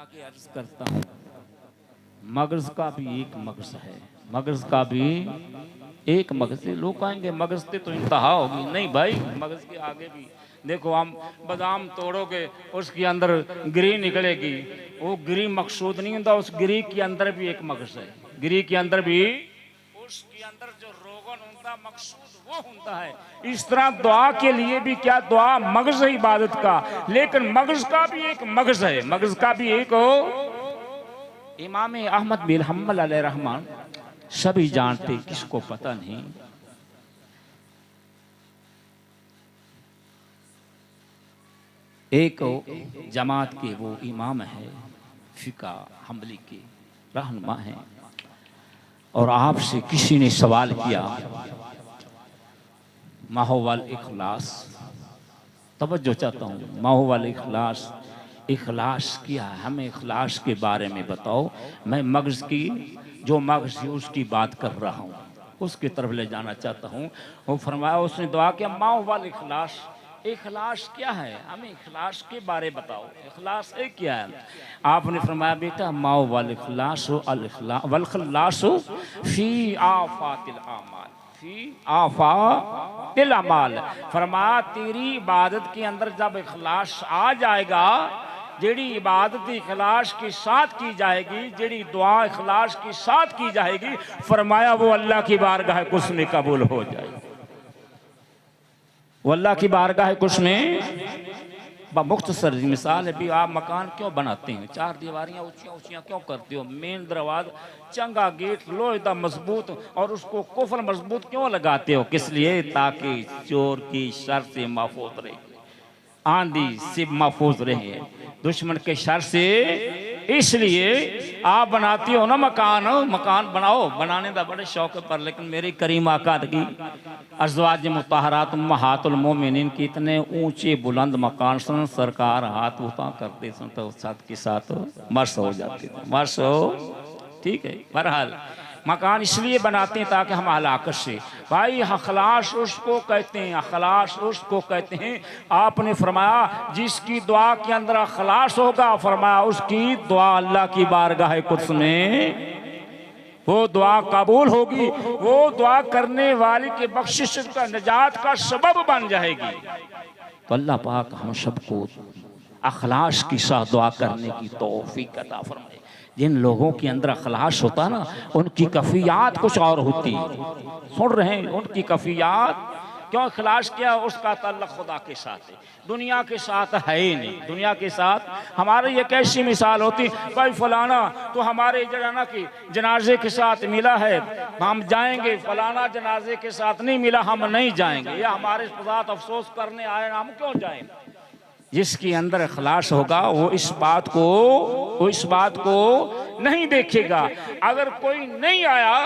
आगे अर्ज करता हूँ, मगज का भी एक मगज है, मगज का भी एक मगज है। लोग कहेंगे मगज से तो इंतहा होगी, नहीं भाई, मगज के आगे भी देखो। हम बादाम तोड़ोगे उसके अंदर गिरी निकलेगी, वो गिरी मकसूद नहीं होता, उस गिरी के अंदर भी एक मगज है, गिरी के अंदर भी उसके अंदर जो रोगन होता मकसूद वो होता है। इस तरह दुआ के लिए भी क्या, दुआ मगज है इबादत का, लेकिन मगज का भी एक मगज है, मगज का भी एक हो। इमाम अहमद बिन हम्बल अलैहिर्रहमान सभी जानते, किसको पता नहीं। एक जमात के वो इमाम है, फिका हम्बली के रहनुमा हैं, और आपसे किसी ने सवाल किया माहौल इखलास, तवज्जो चाहता हूँ, माहौल इखलास, इखलास क्या है, हमें इखलास के बारे में बताओ। मैं मगज की, जो मगज है उसकी बात कर रहा हूँ, उसकी तरफ ले जाना चाहता हूँ। वो फरमाया, उसने दुआ किया माहौल इखलास, इखलास क्या है, हमें इखलास के बारे बताओ, इखलास है क्या है। आपने फरमाया बेटा माओ वल इखलास अल इखलास वल खल्लास फी आफातिल आमाल, फी आफातिल अमाल। फरमाया तेरी इबादत के अंदर जब इखलास आ जाएगा, जेड़ी इबादत इखलास के साथ की जाएगी, जेड़ी दुआ इखलास के साथ की जाएगी, फरमाया वो अल्लाह की बारगाह कुछ में कबूल हो जाएगी, वो अल्लाह की बारगाह कुछ में। मुख्तसर मिसाल है भी, आप मकान क्यों बनाते हैं, चार दीवारियां ऊंचियां ऊंचियां क्यों करते हो, मेन दरवाजा चंगा गेट लोहे का मजबूत, और उसको कुफल मजबूत क्यों लगाते हो, किस लिए, ताकि चोर की शर से महफूज रहे, आंधी से महफूज रहे, दुश्मन के शर से। इसलिए आप बनाती हो ना मकान, मकान बनाओ, बनाने का बड़े शौक है, पर लेकिन मेरी करीम आका की अज़वाज मुतहरात उम्महातुल मोमिनीन की इतने ऊंचे बुलंद मकान सन, सरकार हाथ उठा करते सन तो साथ के साथ मर्स हो जाते थे, मर्स हो, ठीक है। बहरहाल मकान इसलिए बनाते हैं ताकि हम हलाकत से, भाई अखलास उसको कहते हैं, अखलास उसको कहते हैं। आपने फरमाया जिसकी दुआ के अंदर अखलास होगा, फरमाया उसकी दुआ अल्लाह की बारगाह कुद्स में वो दुआ कबूल होगी, वो दुआ करने वाले के बख्शिश का, निजात का सबब बन जाएगी। तो अल्लाह पाक हम सबको अखलास के साथ दुआ करने की तौफीक अता फरमाए। जिन लोगों के अंदर अखलास होता ना, उनकी कफियात कुछ और होती, सुन रहे हैं, उनकी कफियात क्यों, इखलास क्या, उसका ताल्लुक खुदा के साथ है, दुनिया के साथ है ही नहीं। दुनिया के साथ हमारे ये कैसी मिसाल होती, भाई फलाना तो हमारे जनाना की जनाजे के साथ मिला है, हम जाएंगे, फलाना जनाजे के साथ नहीं मिला, हम नहीं जाएंगे, या हमारे साथ अफसोस करने आए, हम क्यों जाएंगे। जिसके अंदर इखलास होगा वो इस बात को नहीं देखेगा। अगर कोई नहीं आया,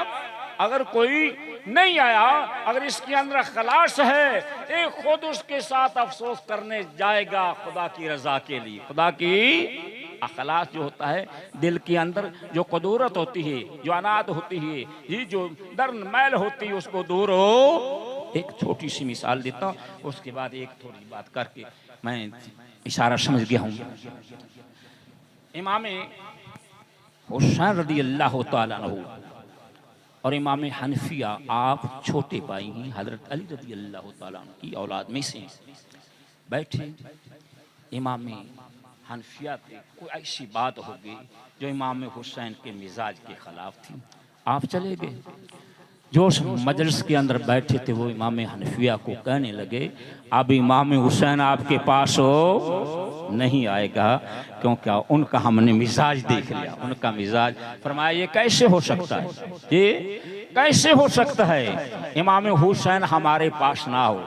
अगर कोई नहीं आया, अगर इसके अंदर खलास है, ये खुद उसके साथ अफसोस करने जाएगा खुदा की रजा के लिए। खुदा की अखलास जो होता है, दिल के अंदर जो कदूरत होती है, जो अनाद होती है, ये जो दर्द मैल होती है, उसको दूर हो। एक छोटी सी मिसाल देता हूँ, उसके बाद एक थोड़ी बात करके मैं इशारा समझ गया हूँ। इमाम हुसैन रज़ी अल्लाह तआला अन्हु और इमाम हनफिया, आप छोटे भाई हैं हजरत अली रज़ी अल्लाह तआला अन्हु की औलाद में से, बैठे इमाम हनफिया पे कोई ऐसी बात हो गई जो इमाम हुसैन के मिजाज के खिलाफ थी। आप चले गए, जो उस मजलिस के अंदर बैठे थे वो इमाम हनफिया को कहने लगे, अब इमाम हुसैन आपके पास हो नहीं आएगा, क्योंकि उनका हमने मिजाज देख लिया, उनका मिजाज। फरमाया ये कैसे हो सकता है, ये कैसे हो सकता है इमाम हुसैन हमारे पास ना हो।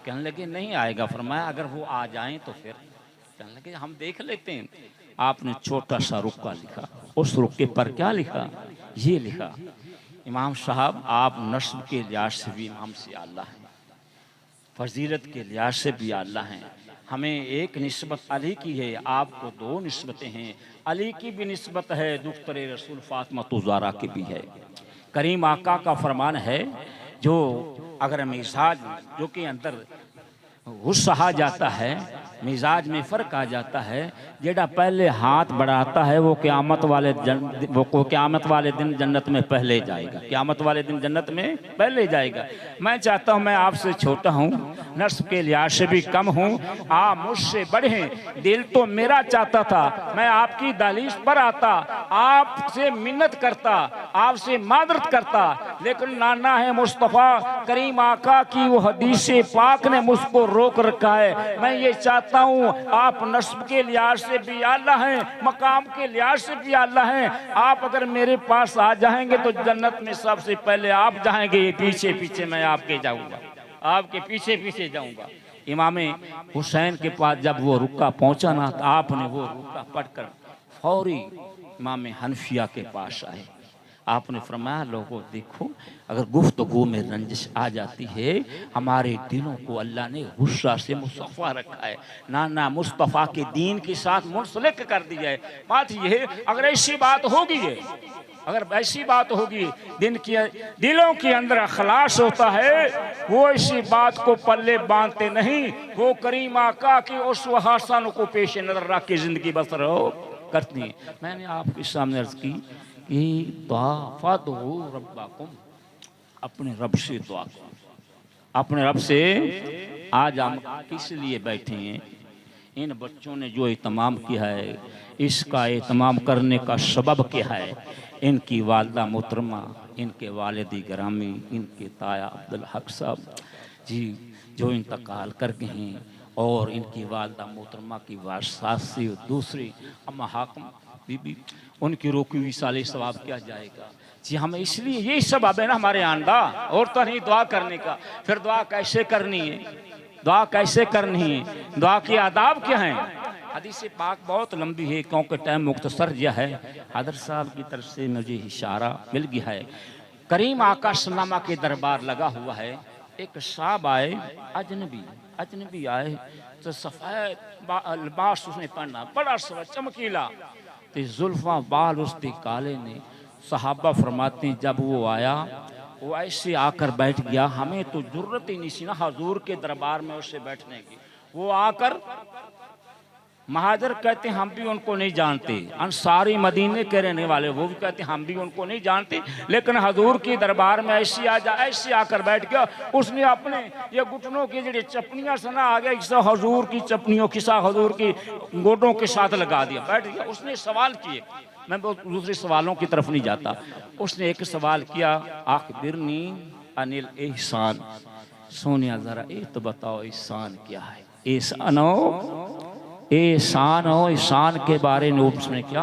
कहने लगे नहीं आएगा। फरमाया अगर वो आ जाएं तो फिर। कहने लगे हम देख लेते हैं। आपने छोटा सा रुक्का लिखा, उस रुक्के पर क्या लिखा, ये लिखा, इमाम साहब आप नस्ब के लिहाज से भी इमाम से आला हैं, फजीलत के लिहाज से भी आला हैं। हमें एक निस्बत अली की है, आपको दो निस्बतें हैं, अली की भी निस्बत है, दुख्तरे रसूल फातिमा ज़हरा की भी है। करीम आका का फरमान है, जो अगर मिजाज जो के अंदर गुस्सा आ जाता है, मिजाज में फ़र्क आ जाता है। जेड़ा पहले हाथ बढ़ाता है वो क़यामत वाले दिन जन्नत में पहले जाएगा, क़यामत वाले दिन जन्नत में पहले जाएगा। मैं चाहता हूँ, मैं आपसे छोटा हूँ, नस्ब के लिहाज से भी कम हूँ, आप मुझसे बड़े हैं। दिल तो मेरा चाहता था मैं आपकी दहलीज पर आता, आपसे मिन्नत करता, आपसे मादरत करता, लेकिन नाना है मुस्तफ़ा करीम आका की वो हदीस पाक ने मुझको रोक रखा है। मैं ये चाहता हूँ, आप नस्ब के लिहाज से भी आला हैं, मकाम के लिहाज से भी आला हैं, आप अगर मेरे पास आ जाएंगे तो जन्नत में सबसे पहले आप जाएंगे, पीछे पीछे मैं आपके जाऊंगा, आपके पीछे पीछे जाऊंगा। इमाम हुसैन के पास जब वो रुका पहुंचा ना, तो आपने वो रुका पढ़कर फौरी इमाम हनफिया के पास आए। आपने फरमाया, लोगों देखो, अगर गुफ्तगू में रंजिश आ जाती है, हमारे दिलों को अल्लाह ने गुस्सा से मुस्तफ़ा रखा है, नाना मुस्तफ़ा के दीन के साथ मुंसलिक कर दी जाए। बात यह है, अगर ऐसी बात होगी है, अगर ऐसी बात होगी, दिलों के अंदर अखलास होता है, वो ऐसी बात को पल्ले बांधते नहीं, वो करीम आका की उस हसन को पेश नजर रख के जिंदगी बसर करती है। मैंने आपके सामने अर्ज की कि दुआ दो रब्बाकुम, अपने रब से दुआ करो, अपने रब से। आज हम किस लिए बैठे हैं? इन बच्चों ने जो एहतमाम किया है, इसका एहतमाम करने का सबब क्या है? इनकी वालदा मोहतरमा, इनके वालिद ग्रामी, इनके ताया अब्दुल हक साहब जी जो इंतकाल कर गए हैं, और इनकी वालदा मोहतरमा की वारसात से दूसरी अम्मा हाकम बीबी, उनकी रोकी हुई साले सवाब क्या जाएगा जी। हम इसलिए यही सबब है ना हमारे आंदा, और तो नहीं दुआ करने का। फिर दुआ कैसे करनी है, दुआ कैसे करनी है, दुआ के आदाब क्या हैं? हदीस पाक बहुत लंबी है, क्योंकि टाइम मुख्तसर यह है। हदर साहब की तरफ से मुझे इशारा मिल गया है, करीम आका सल्लल्लाहु के दरबार लगा हुआ है। एक साहब आए, अजनबी आए, तो सफ़ेद लिबास उसने पहना, बड़ा चमकीला, तो जुल्फा बाल उसके काले ने। सहाबा फरमाते जब वो आया, वो ऐसे आकर बैठ गया, हमें तो जुर्रत ही नहीं थी ना हजूर के दरबार में उससे बैठने की। वो आकर, महाजर कहते हम भी उनको नहीं जानते, अंसारी मदीने के रहने वाले, वो भी कहते हम भी उनको नहीं जानते, लेकिन हजूर के दरबार में ऐसे आकर बैठ गया। उसने अपने ये घुटनों की जो चपनियाँ सना आ गया, किसा हजूर की चपनियों, किसा हजूर की गोडों के साथ लगा दिया, बैठ गया। उसने सवाल किए, मैं दूसरे सवालों की तरफ नहीं जाता। उसने एक सवाल किया, आखबिरनी अनिल एहसान, सोनिया जरा ये तो बताओ एहसान क्या है? एहसान हो, एहसान के बारे में उसने क्या